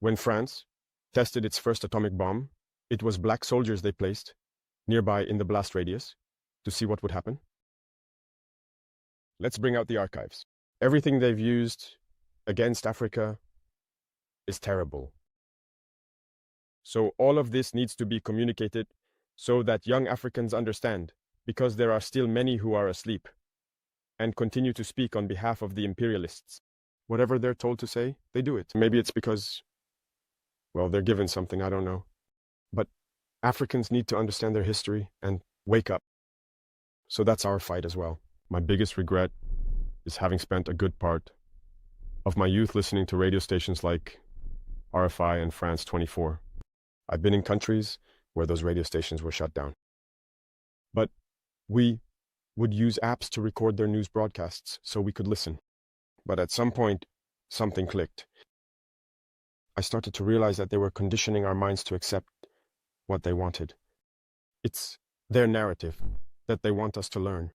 When France tested its first atomic bomb, it was black soldiers they placed nearby in the blast radius to see what would happen. Let's bring out the archives. Everything they've used against Africa is terrible. So all of this needs to be communicated so that young Africans understand, because there are still many who are asleep and continue to speak on behalf of the imperialists. Whatever they're told to say, they do it. Maybe it's because, well, they're given something, I don't know. But Africans need to understand their history and wake up. So that's our fight as well. My biggest regret is having spent a good part of my youth listening to radio stations like RFI and France 24. I've been in countries where those radio stations were shut down. But we would use apps to record their news broadcasts so we could listen. But at some point, something clicked. I started to realize that they were conditioning our minds to accept what they wanted. It's their narrative that they want us to learn.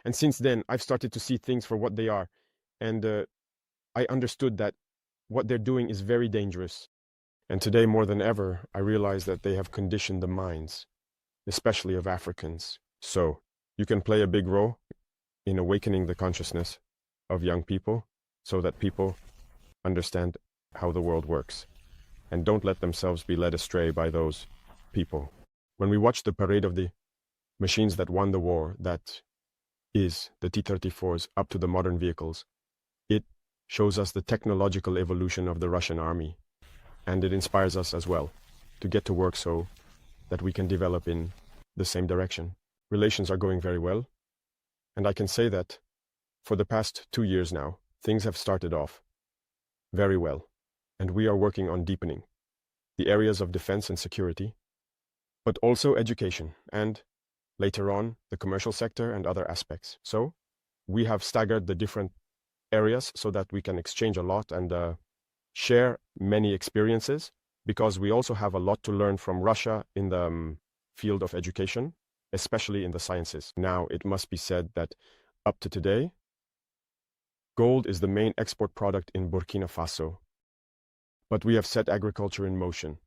And since then, I've started to see things for what they are. And I understood that what they're doing is very dangerous. And today, more than ever, I realize that they have conditioned the minds, especially of Africans. So, you can play a big role in awakening the consciousness of young people so that people understand how the world works and don't let themselves be led astray by those people. When we watch the parade of the machines that won the war, that is the T-34s up to the modern vehicles, it shows us the technological evolution of the Russian army, and it inspires us as well to get to work so that we can develop in the same direction. Relations are going very well, and I can say that for the past 2 years now, things have started off very well, and we are working on deepening the areas of defense and security, but also education, and later on, the commercial sector and other aspects. So, we have staggered the different areas so that we can exchange a lot and share many experiences, because we also have a lot to learn from Russia in the field of education, especially in the sciences. Now, it must be said that up to today, gold is the main export product in Burkina Faso. But we have set agriculture in motion,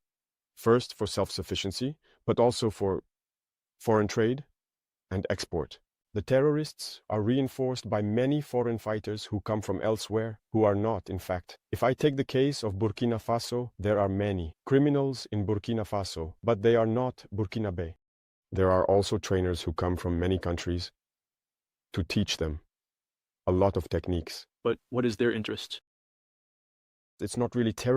first for self-sufficiency, but also for foreign trade and export. The terrorists are reinforced by many foreign fighters who come from elsewhere, who are not, in fact. If I take the case of Burkina Faso, there are many criminals in Burkina Faso, but they are not Burkinabe. There are also trainers who come from many countries to teach them a lot of techniques. But what is their interest? It's not really terrorism.